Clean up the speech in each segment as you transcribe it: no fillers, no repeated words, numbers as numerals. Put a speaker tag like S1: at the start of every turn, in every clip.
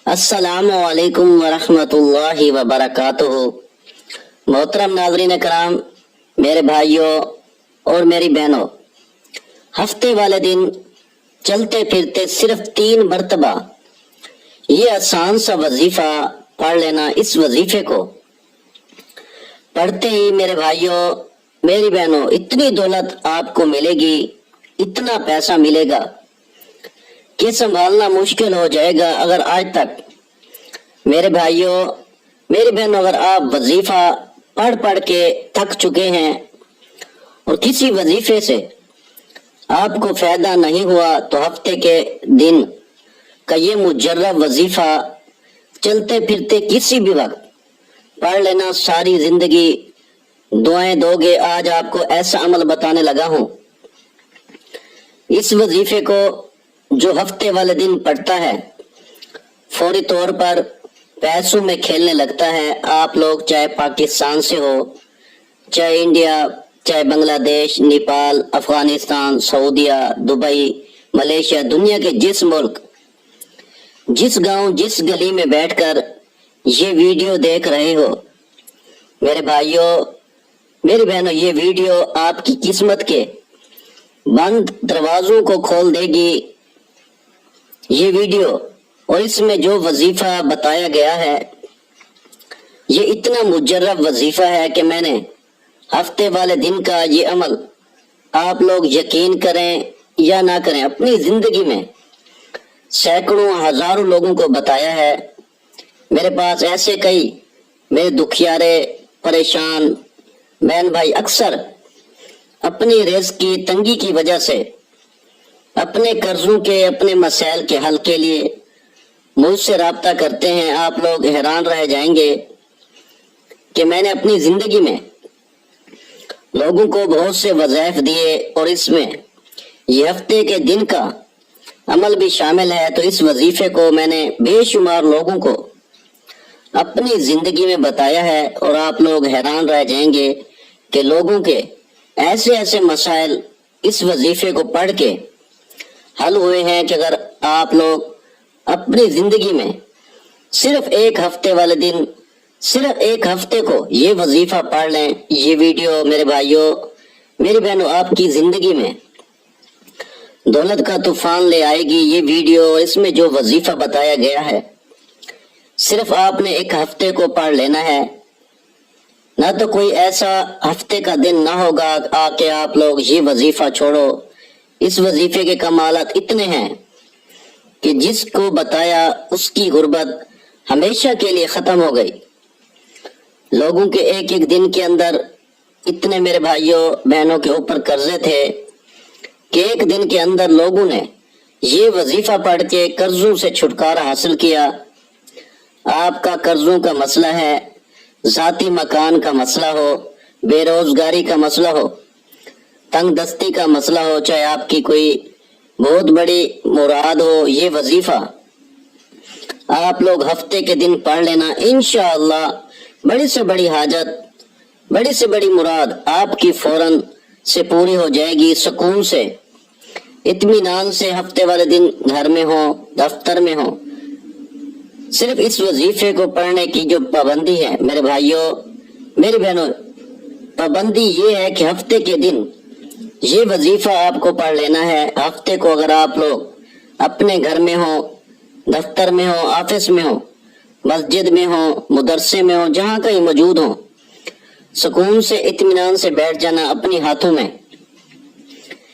S1: السلام علیکم ورحمۃ اللہ وبرکاتہ۔ محترم ناظرین کرام، میرے بھائیوں اور میری بہنوں، ہفتے والے دن چلتے پھرتے صرف 3 مرتبہ یہ آسان سا وظیفہ پڑھ لینا، اس وظیفے کو پڑھتے ہی میرے بھائیوں میری بہنوں اتنی دولت آپ کو ملے گی، اتنا پیسہ ملے گا کہ سنبھالنا مشکل ہو جائے گا۔ اگر آج تک میرے بھائیوں میری بہنوں اگر آپ وظیفہ پڑھ پڑھ کے تھک چکے ہیں اور کسی وظیفے سے آپ کو فائدہ نہیں ہوا، تو ہفتے کے دن کا یہ مجرب وظیفہ چلتے پھرتے کسی بھی وقت پڑھ لینا، ساری زندگی دعائیں دو گے۔ آج آپ کو ایسا عمل بتانے لگا ہوں، اس وظیفے کو جو ہفتے والے دن پڑھتا ہے فوری طور پر پیسوں میں کھیلنے لگتا ہے۔ آپ لوگ چاہے پاکستان سے ہو، چاہے انڈیا، چاہے بنگلہ دیش، نیپال، افغانستان، سعودیہ، دبئی، ملیشیا، دنیا کے جس ملک، جس گاؤں، جس گلی میں بیٹھ کر یہ ویڈیو دیکھ رہے ہو، میرے بھائیوں میری بہنوں، یہ ویڈیو آپ کی قسمت کے بند دروازوں کو کھول دے گی۔ یہ ویڈیو اور اس میں جو وظیفہ بتایا گیا ہے یہ اتنا مجرب وظیفہ ہے کہ میں نے ہفتے والے دن کا یہ عمل، آپ لوگ یقین کریں یا نہ کریں، اپنی زندگی میں سینکڑوں ہزاروں لوگوں کو بتایا ہے۔ میرے پاس ایسے کئی میرے دکھیارے پریشان بہن بھائی اکثر اپنی رزق کی تنگی کی وجہ سے، اپنے قرضوں کے، اپنے مسائل کے حل کے لیے مجھ سے رابطہ کرتے ہیں۔ آپ لوگ حیران رہ جائیں گے کہ میں نے اپنی زندگی میں لوگوں کو بہت سے وظائف دیے اور اس میں یہ ہفتے کے دن کا عمل بھی شامل ہے۔ تو اس وظیفے کو میں نے بے شمار لوگوں کو اپنی زندگی میں بتایا ہے، اور آپ لوگ حیران رہ جائیں گے کہ لوگوں کے ایسے ایسے مسائل اس وظیفے کو پڑھ کے حل ہوئے ہیں کہ اگر آپ لوگ اپنی زندگی میں صرف ایک ہفتے والے دن، صرف ایک ہفتے کو یہ وظیفہ پڑھ لیں، یہ ویڈیو میرے بھائیوں میری بہنوں آپ کی زندگی میں دولت کا طوفان لے آئے گی۔ یہ ویڈیو اور اس میں جو وظیفہ بتایا گیا ہے، صرف آپ نے ایک ہفتے کو پڑھ لینا ہے، نہ تو کوئی ایسا ہفتے کا دن نہ ہوگا آ کے آپ لوگ یہ وظیفہ چھوڑو۔ اس وظیفے کے کمالات اتنے ہیں کہ جس کو بتایا اس کی غربت ہمیشہ کے لیے ختم ہو گئی۔ لوگوں کے ایک ایک دن کے اندر اتنے میرے بھائیوں بہنوں کے اوپر قرضے تھے کہ ایک دن کے اندر لوگوں نے یہ وظیفہ پڑھ کے قرضوں سے چھٹکارا حاصل کیا۔ آپ کا قرضوں کا مسئلہ ہے، ذاتی مکان کا مسئلہ ہو، بے روزگاری کا مسئلہ ہو، تنگ دستی کا مسئلہ ہو، چاہے آپ کی کوئی بہت بڑی مراد ہو، یہ وظیفہ آپ لوگ ہفتے کے دن پڑھ لینا، انشاءاللہ بڑی سے بڑی حاجت، بڑی سے بڑی مراد آپ کی فوراً سے پوری ہو جائے گی۔ سکون سے، اطمینان سے ہفتے والے دن گھر میں ہو، دفتر میں ہو، صرف اس وظیفے کو پڑھنے کی جو پابندی ہے میرے بھائیوں میری بہنوں، پابندی یہ ہے کہ ہفتے کے دن یہ وظیفہ آپ کو پڑھ لینا ہے۔ ہفتے کو اگر آپ لوگ اپنے گھر میں ہو، دفتر میں ہو، آفس میں ہو، مسجد میں ہو، مدرسے میں ہو، جہاں کہیں موجود ہو، سکون سے اطمینان سے بیٹھ جانا، اپنی ہاتھوں میں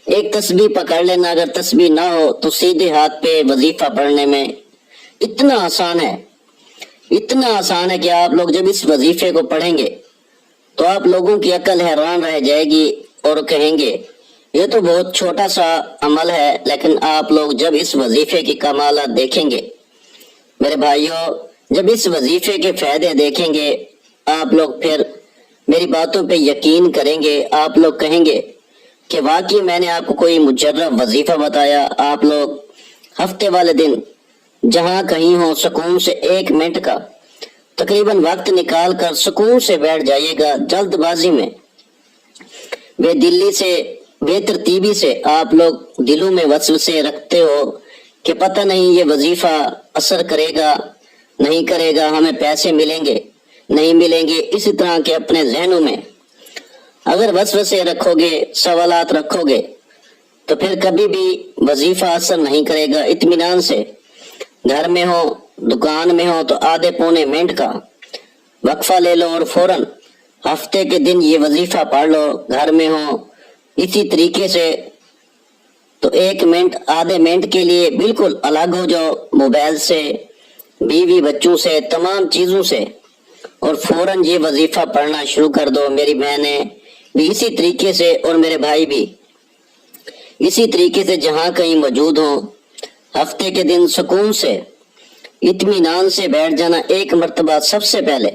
S1: ایک تسبیح پکڑ لینا، اگر تسبیح نہ ہو تو سیدھے ہاتھ پہ وظیفہ پڑھنے میں اتنا آسان ہے، اتنا آسان ہے کہ آپ لوگ جب اس وظیفے کو پڑھیں گے تو آپ لوگوں کی عقل حیران رہ جائے گی اور کہیں گے یہ تو بہت چھوٹا سا عمل ہے، لیکن آپ لوگ جب اس وظیفے کی کمالات دیکھیں گے میرے بھائیوں، جب اس وظیفے کے فائدے دیکھیں گے، آپ لوگ پھر میری باتوں پہ یقین کریں گے۔ آپ لوگ کہیں گے کہ واقعی میں نے آپ کو کوئی مجرب وظیفہ بتایا۔ آپ لوگ ہفتے والے دن جہاں کہیں ہو، سکون سے 1 منٹ کا تقریباً وقت نکال کر سکون سے بیٹھ جائیے گا۔ جلد بازی میں، بے دلی سے، بے ترتیبی سے آپ لوگ دلوں میں وسوسے رکھتے ہو کہ پتہ نہیں یہ وظیفہ اثر کرے گا نہیں کرے گا ہمیں پیسے ملیں گے نہیں ملیں گے، اسی طرح کے اپنے ذہنوں میں اگر وسوسے رکھو گے، سوالات رکھو گے تو پھر کبھی بھی وظیفہ اثر نہیں کرے گا۔ اطمینان سے گھر میں ہو، دکان میں ہو تو آدھے پونے منٹ کا وقفہ لے لو اور فوراً ہفتے کے دن یہ وظیفہ پڑھ لو۔ گھر میں ہو اسی طریقے سے تو 1 منٹ آدھے منٹ کے لیے بالکل الگ ہو جاؤ موبائل سے، بیوی بچوں سے، تمام چیزوں سے، اور فوراً یہ وظیفہ پڑھنا شروع کر دو۔ میری بہنیں بھی اسی طریقے سے اور میرے بھائی بھی اسی طریقے سے جہاں کہیں موجود ہوں، ہفتے کے دن سکون سے اطمینان سے بیٹھ جانا۔ 1 مرتبہ سب سے پہلے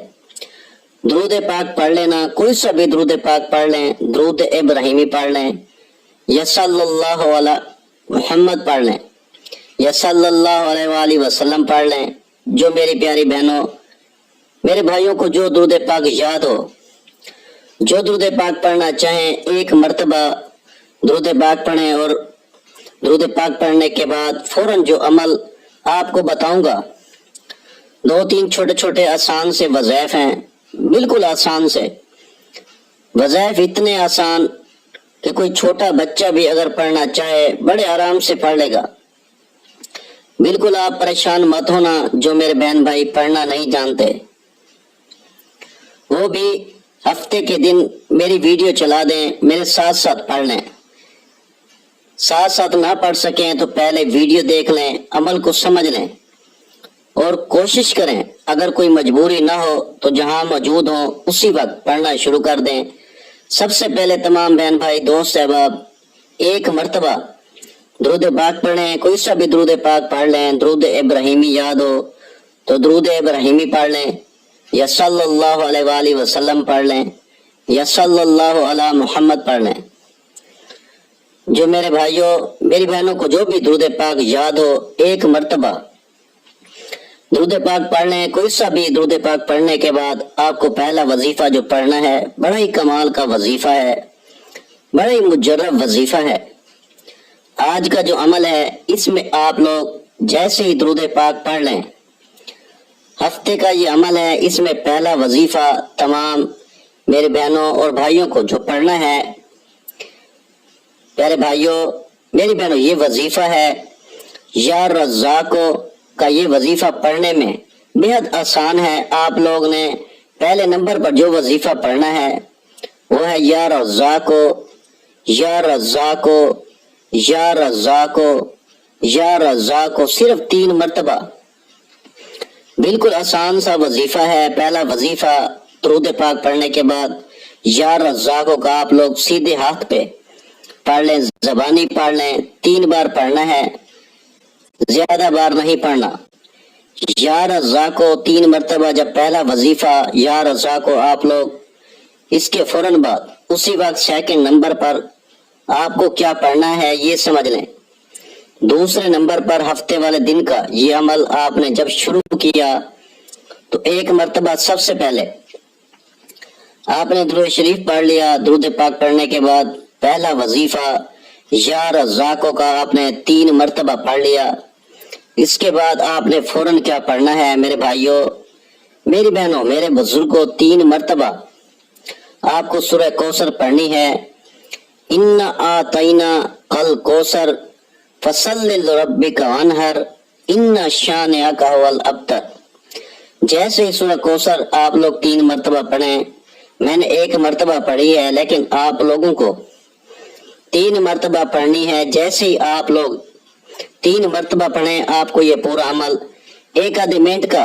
S1: درود پاک پڑھ لینا، کوئی سا بھی درود پاک پڑھ لیں، درود ابراہیمی پڑھ لیں یا صلی اللہ علی محمد پڑھ لیں یا صلی اللہ علیہ وآلہ وسلم پڑھ لیں۔ جو میری پیاری بہنوں میرے بھائیوں کو جو درود پاک یاد ہو، جو درود پاک پڑھنا چاہیں، 1 مرتبہ درود پاک پڑھیں، اور درود پاک پڑھنے کے بعد فوراً جو عمل آپ کو بتاؤں گا، 2-3 چھوٹے چھوٹے آسان سے وظائف ہیں، بالکل آسان سے وظائف، اتنے آسان کہ کوئی چھوٹا بچہ بھی اگر پڑھنا چاہے بڑے آرام سے پڑھ لے گا۔ بالکل آپ پریشان مت ہونا جو میرے بہن بھائی پڑھنا نہیں جانتے، وہ بھی ہفتے کے دن میری ویڈیو چلا دیں، میرے ساتھ ساتھ پڑھ لیں۔ ساتھ ساتھ نہ پڑھ سکیں تو پہلے ویڈیو دیکھ لیں، عمل کو سمجھ لیں اور کوشش کریں اگر کوئی مجبوری نہ ہو تو جہاں موجود ہوں اسی وقت پڑھنا شروع کر دیں۔ سب سے پہلے تمام بہن بھائی دوست احباب 1 مرتبہ درود پاک پڑھیں، کوئی سا بھی درود پاک پڑھ لیں۔ درود ابراہیمی یاد ہو تو درود ابراہیمی پڑھ لیں یا صلی اللہ علیہ وآلہ وسلم پڑھ لیں یا صلی اللہ علی محمد پڑھ لیں۔ جو میرے بھائیوں میری بہنوں کو جو بھی درود پاک یاد ہو 1 مرتبہ درود پاک پڑھ لیں۔ کوئی سا بھی درود پاک پڑھنے کے بعد آپ کو پہلا وظیفہ جو پڑھنا ہے بڑا ہی کمال کا وظیفہ ہے، بڑا ہی مجرب وظیفہ ہے۔ آج کا جو عمل ہے اس میں آپ لوگ جیسے ہی درود پاک پڑھ لیں، ہفتے کا یہ عمل ہے، اس میں پہلا وظیفہ تمام میرے بہنوں اور بھائیوں کو جو پڑھنا ہے، پیارے بھائیوں میری بہنوں یہ وظیفہ ہے یا رزاقو کا۔ یہ وظیفہ پڑھنے میں بہت آسان ہے۔ آپ لوگ نے پہلے نمبر پر جو وظیفہ پڑھنا ہے وہ ہے یا رزاقو یا رزاقو یا رزاقو یا رزاقو، صرف 3 مرتبہ، بالکل آسان سا وظیفہ ہے۔ پہلا وظیفہ درود پاک پڑھنے کے بعد یا رزاقو کا آپ لوگ سیدھے ہاتھ پہ پڑھ لیں، زبانی پڑھ لیں، 3 بار پڑھنا ہے، زیادہ بار نہیں پڑھنا۔ یا رزاقو 3 مرتبہ جب پہلا وظیفہ یا رزاقو آپ لوگ اس کے فوراً بعد اسی وقت 2nd نمبر پر آپ کو کیا پڑھنا ہے یہ سمجھ لیں۔ دوسرے نمبر پر ہفتے والے دن کا یہ عمل آپ نے جب شروع کیا تو 1 مرتبہ سب سے پہلے آپ نے درود شریف پڑھ لیا۔ درود پاک پڑھنے کے بعد پہلا وظیفہ یا رزاقو کا آپ نے 3 مرتبہ پڑھ لیا۔ اس کے بعد آپ نے فوراً کیا پڑھنا ہے میرے بھائیوں میری بہنوں میرے بزرگوں، 3 مرتبہ آپ کو سورہ کوثر پڑھنی ہے۔ اِنَّا أَعْطَيْنَاكَ الْكَوْثَرَ فَصَلِّ لِرَبِّكَ وَانْحَرْ إِنَّ شَانِئَكَ هُوَ الْأَبْتَرُ۔ جیسے ہی سورہ کوثر آپ لوگ 3 مرتبہ پڑھیں، میں نے 1 مرتبہ پڑھی ہے لیکن آپ لوگوں کو 3 مرتبہ پڑھنی ہے۔ جیسے ہی آپ لوگ 3 مرتبہ پڑھیں آپ کو یہ پورا عمل 1 آدھے منٹ کا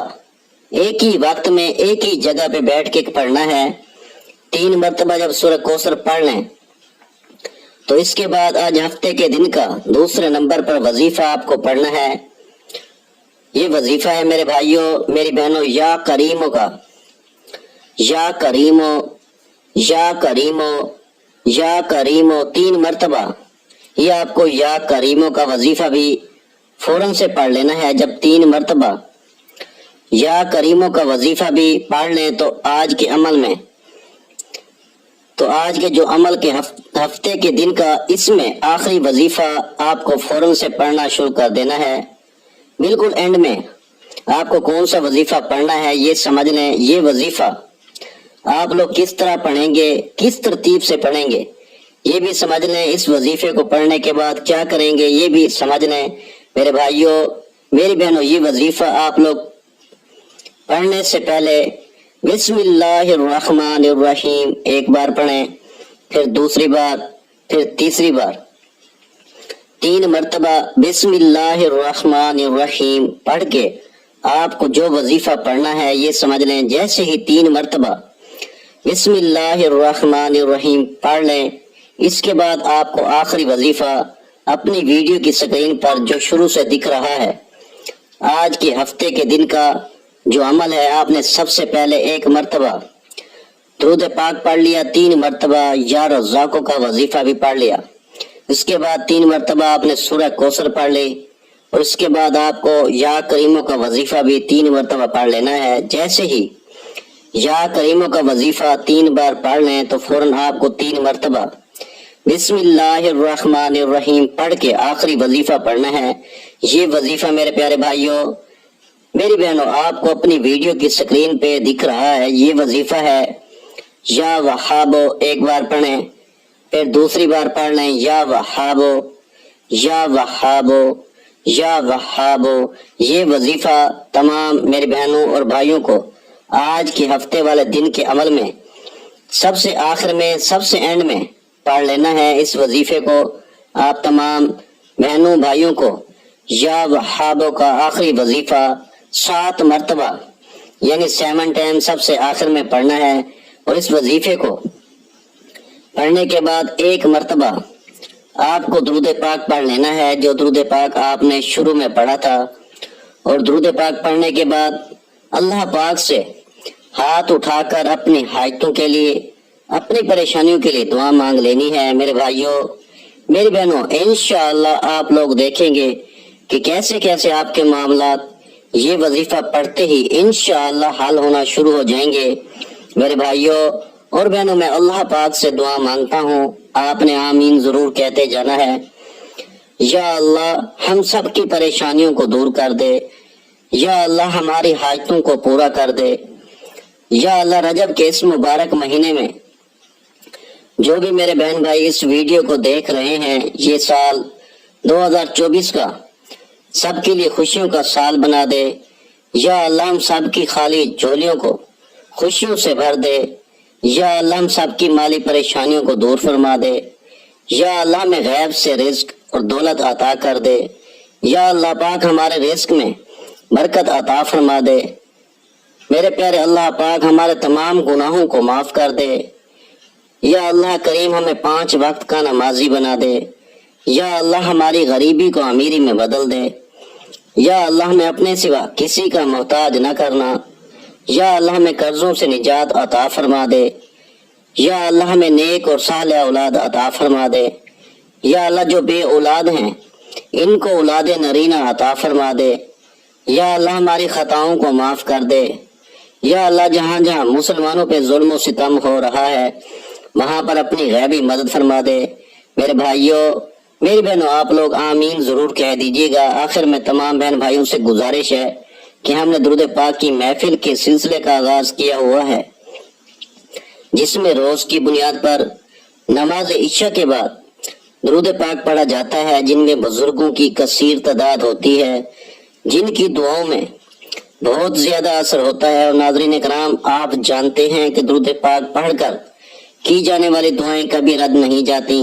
S1: ایک ہی وقت میں ایک ہی جگہ پہ بیٹھ کے پڑھنا ہے۔ 3 مرتبہ جب سورہ کوثر پڑھ لیں تو اس کے بعد آج ہفتے کے دن کا دوسرے نمبر پر وظیفہ آپ کو پڑھنا ہے۔ یہ وظیفہ ہے میرے بھائیوں میری بہنوں یا کریموں کا۔ یا کریمو یا کریمو یا کریمو 3 مرتبہ یہ آپ کو یا کریموں کا وظیفہ بھی فوراً سے پڑھ لینا ہے۔ جب 3 مرتبہ یا کریموں کا وظیفہ بھی پڑھ لیں تو آج کے عمل میں تو آج کے جو عمل کے ہفتے کے دن کا اس میں آخری وظیفہ آپ کو فوراً سے پڑھنا شروع کر دینا ہے۔ بالکل اینڈ میں آپ کو کون سا وظیفہ پڑھنا ہے یہ سمجھ لیں۔ یہ وظیفہ آپ لوگ کس طرح پڑھیں گے، کس ترتیب سے پڑھیں گے یہ بھی سمجھ لیں۔ اس وظیفے کو پڑھنے کے بعد کیا کریں گے یہ بھی سمجھ لیں۔ میرے بھائیوں، میری بہنوں، یہ وظیفہ آپ لوگ پڑھنے سے پہلے بسم اللہ الرحمن الرحیم ایک بار پڑھیں، پھر دوسری بار، پھر تیسری بار، 3 مرتبہ بسم اللہ الرحمن الرحیم پڑھ کے آپ کو جو وظیفہ پڑھنا ہے یہ سمجھ لیں۔ جیسے ہی 3 مرتبہ بسم اللہ الرحمن الرحیم پڑھ لیں، اس کے بعد آپ کو آخری وظیفہ اپنی ویڈیو کی سکرین پر جو شروع سے دکھ رہا ہے، آج کے ہفتے کے دن کا جو عمل ہے، آپ نے سب سے پہلے 1 مرتبہ درود پاک پڑھ لیا، 3 مرتبہ یا رزاقوں کا وظیفہ بھی پڑھ لیا، اس کے بعد 3 مرتبہ آپ نے سورہ کوثر پڑھ لی، اور اس کے بعد آپ کو یا کریموں کا وظیفہ بھی 3 مرتبہ پڑھ لینا ہے۔ جیسے ہی یا کریموں کا وظیفہ 3 بار پڑھ لیں تو فوراً آپ کو 3 مرتبہ بسم اللہ الرحمن الرحیم پڑھ کے آخری وظیفہ پڑھنا ہے۔ یہ وظیفہ میرے پیارے بھائیوں، میری بہنوں، آپ کو اپنی ویڈیو کی سکرین پہ دکھ رہا ہے۔ یہ وظیفہ ہے یا وہابو، ایک بار پڑھیں، پھر دوسری بار پڑھ لیں یا وہابو یا وہابو یا وہابو۔ یہ وظیفہ تمام میرے بہنوں اور بھائیوں کو آج کے ہفتے والے دن کے عمل میں سب سے آخر میں، سب سے اینڈ میں پڑھ لینا ہے۔ اس وظیفے کو آپ تمام بہنوں بھائیوں کو یا وہابو کا آخری وظیفہ 7 مرتبہ یعنی 7 ٹائم سب سے آخر میں پڑھنا ہے، اور اس وظیفے کو پڑھنے کے بعد 1 مرتبہ آپ کو درود پاک پڑھ لینا ہے، جو درود پاک آپ نے شروع میں پڑھا تھا، اور درود پاک پڑھنے کے بعد اللہ پاک سے ہاتھ اٹھا کر اپنی حاجتوں کے لیے، اپنی پریشانیوں کے لیے دعا مانگ لینی ہے۔ میرے بھائیوں، میری بہنوں، انشاءاللہ آپ لوگ دیکھیں گے کہ کیسے کیسے آپ کے معاملات یہ وظیفہ پڑھتے ہی انشاءاللہ حل ہونا شروع ہو جائیں گے۔ میرے بھائیوں اور بہنوں، میں اللہ پاک سے دعا مانگتا ہوں، آپ نے آمین ضرور کہتے جانا ہے۔ یا اللہ ہم سب کی پریشانیوں کو دور کر دے، یا اللہ ہماری حاجتوں کو پورا کر دے، یا اللہ رجب کے اس مبارک مہینے میں جو بھی میرے بہن بھائی اس ویڈیو کو دیکھ رہے ہیں، یہ سال 2024 کا سب کے لیے خوشیوں کا سال بنا دے۔ یا اللہ ہم سب کی خالی جھولیوں کو خوشیوں سے بھر دے، یا اللہ ہم سب کی مالی پریشانیوں کو دور فرما دے، یا اللہ ہمیں غیب سے رزق اور دولت عطا کر دے، یا اللہ پاک ہمارے رزق میں برکت عطا فرما دے۔ میرے پیارے اللہ پاک ہمارے تمام گناہوں کو معاف کر دے، یا اللہ کریم ہمیں 5 وقت کا نمازی بنا دے، یا اللہ ہماری غریبی کو امیری میں بدل دے، یا اللہ ہمیں اپنے سوا کسی کا محتاج نہ کرنا، یا اللہ ہمیں قرضوں سے نجات عطا فرما دے، یا اللہ ہمیں نیک اور صالح اولاد عطا فرما دے، یا اللہ جو بے اولاد ہیں ان کو اولاد نرینہ عطا فرما دے، یا اللہ ہماری خطاؤں کو معاف کر دے، یا اللہ جہاں جہاں مسلمانوں پہ ظلم و ستم ہو رہا ہے وہاں پر اپنی غیبی مدد فرما دے۔ میرے بھائیوں، میری بہنوں، آپ لوگ آمین ضرور کہہ دیجیے گا۔ آخر میں تمام بہن بھائیوں سے گزارش ہے کہ ہم نے درود پاک کی محفل کے سلسلے کا آغاز کیا ہوا ہے، جس میں روز کی بنیاد پر نماز عشاء کے بعد درود پاک پڑھا جاتا ہے، جن میں بزرگوں کی کثیر تعداد ہوتی ہے، جن کی دعاؤں میں بہت زیادہ اثر ہوتا ہے۔ اور ناظرین کرام، آپ جانتے ہیں کہ درود پاک پڑھ کر کی جانے والی دعائیں کبھی رد نہیں جاتی۔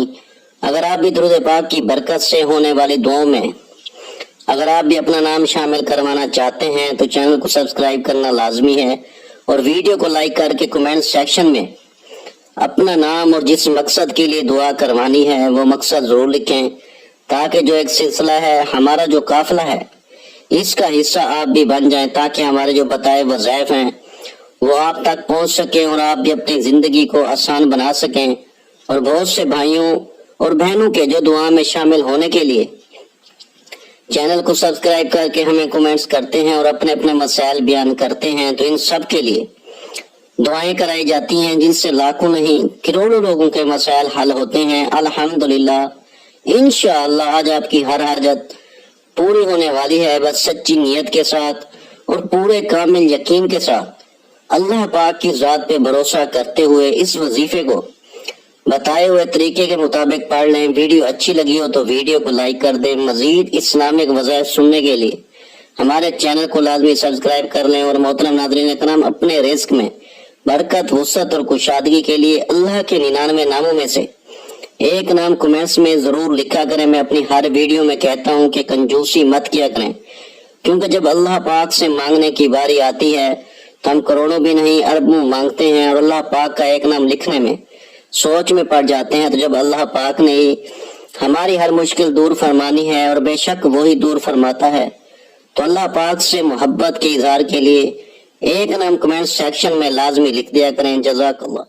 S1: اگر آپ بھی درود پاک کی برکت سے ہونے والی دعاؤں میں اگر آپ بھی اپنا نام شامل کروانا چاہتے ہیں تو چینل کو سبسکرائب کرنا لازمی ہے، اور ویڈیو کو لائک کر کے کمنٹ سیکشن میں اپنا نام اور جس مقصد کے لیے دعا کروانی ہے وہ مقصد ضرور لکھیں، تاکہ جو ایک سلسلہ ہے، ہمارا جو قافلہ ہے، اس کا حصہ آپ بھی بن جائیں، تاکہ ہمارے جو بتائے وظائف ہیں وہ آپ تک پہنچ سکیں، اور آپ بھی اپنی زندگی کو آسان بنا سکیں، اور بہت سے بھائیوں اور بہنوں کے جو دعا میں شامل ہونے کے لیے چینل کو سبسکرائب کر کے ہمیں کمنٹس کرتے ہیں اور اپنے اپنے مسائل بیان کرتے ہیں، تو ان سب کے لیے دعائیں کرائی جاتی ہیں، جن سے لاکھوں نہیں کروڑوں لوگوں کے مسائل حل ہوتے ہیں۔ الحمدللہ، انشاءاللہ آج آپ کی ہر حاجت پوری ہونے والی ہے، بس سچی نیت کے ساتھ اور پورے کامل یقین کے ساتھ اللہ پاک کی ذات پہ بھروسہ کرتے ہوئے اس وظیفے کو بتائے ہوئے طریقے کے مطابق پڑھ لیں۔ ویڈیو اچھی لگی ہو تو ویڈیو کو لائک کر دیں۔ مزید اسلامک وظائف سننے کے لیے ہمارے چینل کو لازمی سبسکرائب کر لیں، اور محترم ناظرین اکرام، اپنے رزق میں برکت، وسعت اور کشادگی کے لیے اللہ کے 99 ناموں میں سے ایک نام کمنٹس میں ضرور لکھا کریں۔ میں اپنی ہر ویڈیو میں کہتا ہوں کہ کنجوسی مت کیا کریں، کیونکہ جب اللہ پاک سے مانگنے کی باری آتی ہے تو ہم کروڑوں بھی نہیں اربوں مانگتے ہیں، اور اللہ پاک کا ایک نام لکھنے میں سوچ میں پڑ جاتے ہیں۔ تو جب اللہ پاک نے ہماری ہر مشکل دور فرمانی ہے، اور بے شک وہی دور فرماتا ہے، تو اللہ پاک سے محبت کے اظہار کے لیے ایک نام کمنٹ سیکشن میں لازمی لکھ دیا کریں۔ جزاک اللہ۔